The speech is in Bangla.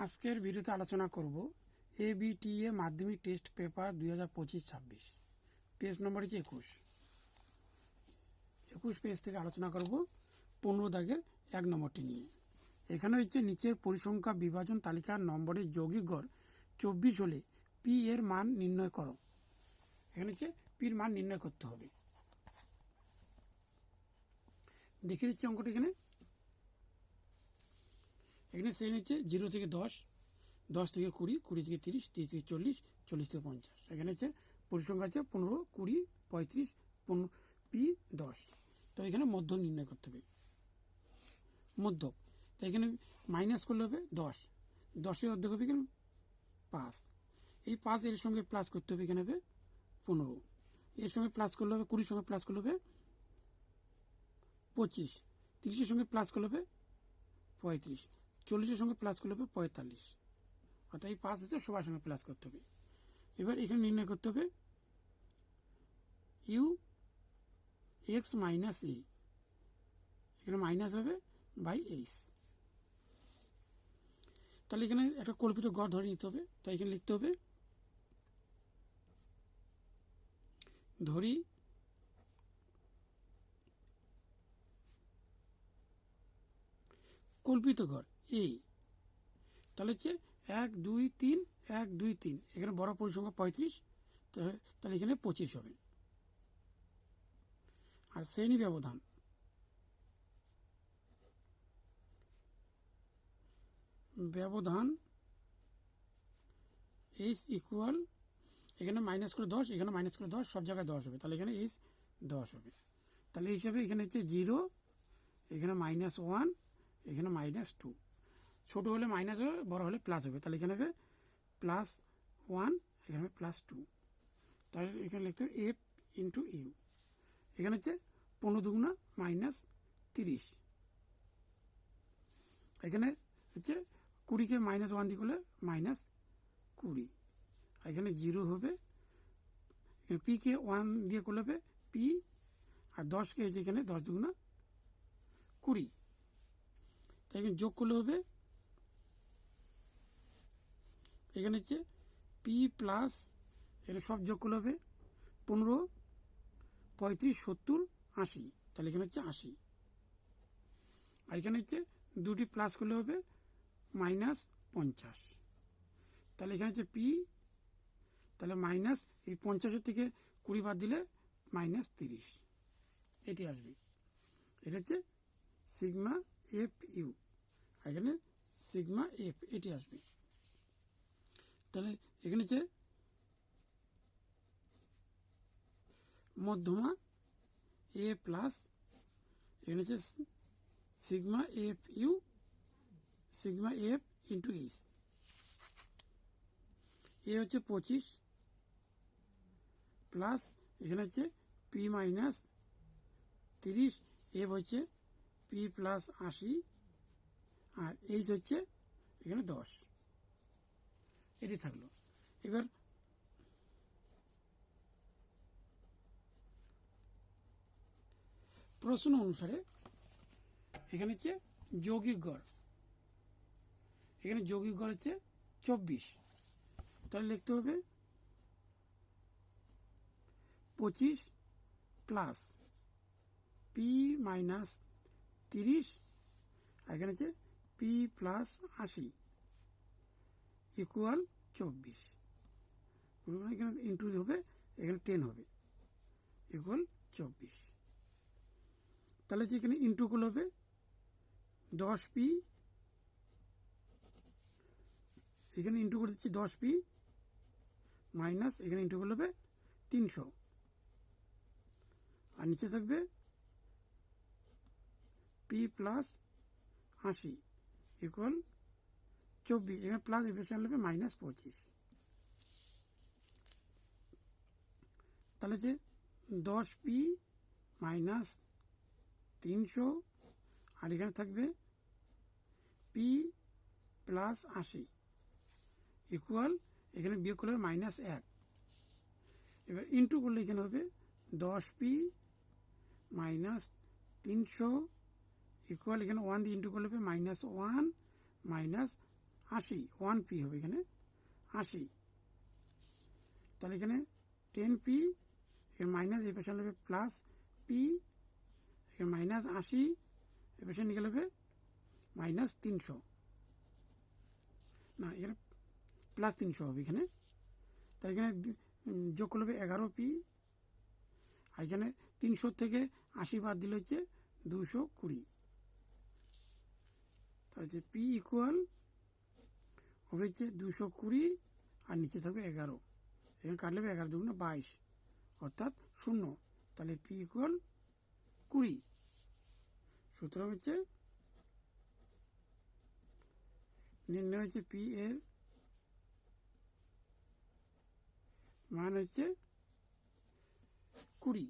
আজকের ভিডিওতে আলোচনা করব এবিটিএ মাধ্যমিক টেস্ট পেপার 2025-26 পেজ নম্বর হচ্ছে 21 পেজ থেকে আলোচনা করব 15 দাগের 1 নম্বরটি নিয়ে। এখানে হচ্ছে নিচের পরিসংখ্যা বিভাজন তালিকার নম্বরের যৌগিক গড় 24 হলে পি এর মান নির্ণয় করো। এখানে হচ্ছে পির মান নির্ণয় করতে হবে। দেখে দিচ্ছি অঙ্কটি। এখানে শ্রেণী হচ্ছে 0 থেকে 10, 10 থেকে 20, 20 থেকে 30, 30 থেকে 40, 40 থেকে 50। এখানে হচ্ছে পরিসংখ্যা আছে 15, 20, 35, 15, পি 10। তো এখানে মধ্যক নির্ণয় করতে হবে। মধ্যক তো এখানে মাইনাস করলে হবে 10, 10-এর অর্ধেক হবে এখানে 5। এই 5 এর সঙ্গে প্লাস করতে হবে, এখানে হবে 15। এর সঙ্গে প্লাস করলে হবে 20, সঙ্গে প্লাস করলে হবে 25, 30-এর সঙ্গে প্লাস করলে হবে 35, 40-এর সঙ্গে প্লাস করলে হবে 45। অর্থাৎ এই 5 হচ্ছে সবার সঙ্গে প্লাস করতে হবে। এবার এখানে নির্ণয় করতে হবে ইউ এক্স মাইনাস এ, এখানে মাইনাস হবে বাই এইচ। তাহলে এখানে একটা কল্পিত গড় ধরে নিতে হবে। তাই এখানে লিখতে হবে ধরি কল্পিত গড় এই। তাহলে হচ্ছে 1 2 3 1 2 3, এখানে বড় পরিসংখ্যা 35, তাহলে এখানে 25 হবে। আর শ্রেণী ব্যবধান এইচ ইকুয়াল, এখানে মাইনাস করে 10, এখানে মাইনাস করে 10, সব জায়গায় 10 হবে। তাহলে এখানে এইচ 10 হবে। তাহলে এই হিসাবে এখানে হচ্ছে 0, এখানে -1, এখানে -2। ছোট হলে মাইনাস হবে, বড় হলে প্লাস হবে। তাহলে এখানে হবে +1, এখানে হবে +2। তাহলে এখানে লিখতে হবে এফ ইন্টু ইউ। এখানে হচ্ছে 15 দুগুণা -30। এখানে হচ্ছে 20-কে -1 দিয়ে করলে -20। এখানে 0 হবে, এখানে পিকে 1 দিয়ে করলে হবে পি, আর 10-কে হচ্ছে এখানে 10 দুগুণা 20। তাই এখানে যোগ করলে হবে, এখানে হচ্ছে পি প্লাস, এখানে সব যোগ করলে হবে 15, 35, 70, 80। তাহলে এখানে হচ্ছে 80। আর এখানে হচ্ছে দুটি প্লাস করলে হবে -50। তাহলে এখানে হচ্ছে পি, তাহলে মাইনাস এই 50-এর থেকে 20 বাদ দিলে -30, এটি আসবে। এটা হচ্ছে সিগমা এফ ইউ, এখানে সিগমা এফ, এটি আসবে। তাহলে এখানে হচ্ছে মধ্যমা এ প্লাস, এখানে হচ্ছে sigma F U, sigma F into H. A হচ্ছে 25 প্লাস, এখানে হচ্ছে পি -30, এফ হচ্ছে পি প্লাস 80, আর এইচ হচ্ছে এখানে 10। এটি থাকলো। এবার প্রশ্ন অনুসারে এখানে হচ্ছে যৌগিক গড়, এখানে যৌগিক গড় হচ্ছে 24। তাহলে লিখতে হবে 25 প্লাস পি -30, এখানে হচ্ছে পি প্লাস 80 ইকুয়াল 24। এখানে ইন্টু হবে, এখানে 10 হবে, ইকুয়াল 24। তাহলে যে এখানে ইন্টু করলে হবে 10p, এখানে ইন্টু করে দিচ্ছি 10p মাইনাস, এখানে ইন্টু করলে হবে 300, আর নিচে থাকবে পি প্লাস 80 ইকুয়াল 24। এখানে প্লাস এফেকশন হবে -25। তাহলে যে 10p মাইনাস 300, আর এখানে থাকবে পি প্লাস 80 ইকুয়াল, এখানে বিয়োগ করলে হবে -1। এবার ইন্টু করলে এখানে হবে 10p মাইনাস 300 ইকুয়াল, এখানে 1 দিয়ে ইন্টু করলে হবে -1 মাইনাস 80, 1p হবে এখানে 80। তাহলে এখানে 10p, এখানে মাইনাস এই পাশে নেবে প্লাস পি, এখানে মাইনাস 80, এ পাশে নিয়ে গেলে মাইনাস 300, না এখানে প্লাস 300 হবে এখানে। তাহলে এখানে যোগ করলে হবে 11p, আর এখানে 300 থেকে 80 বাদ দিলে হচ্ছে 220। তাহলে পি ইকুয়াল হবে হচ্ছে 220, আর নিচে থাকবে 11, এখানে কাটলে 11 দুগুণে 22 অর্থাৎ 0। তাহলে পি ইকুয়াল 20। সুতরাং হচ্ছে নির্ণয় হচ্ছে পি এর মান হচ্ছে 20।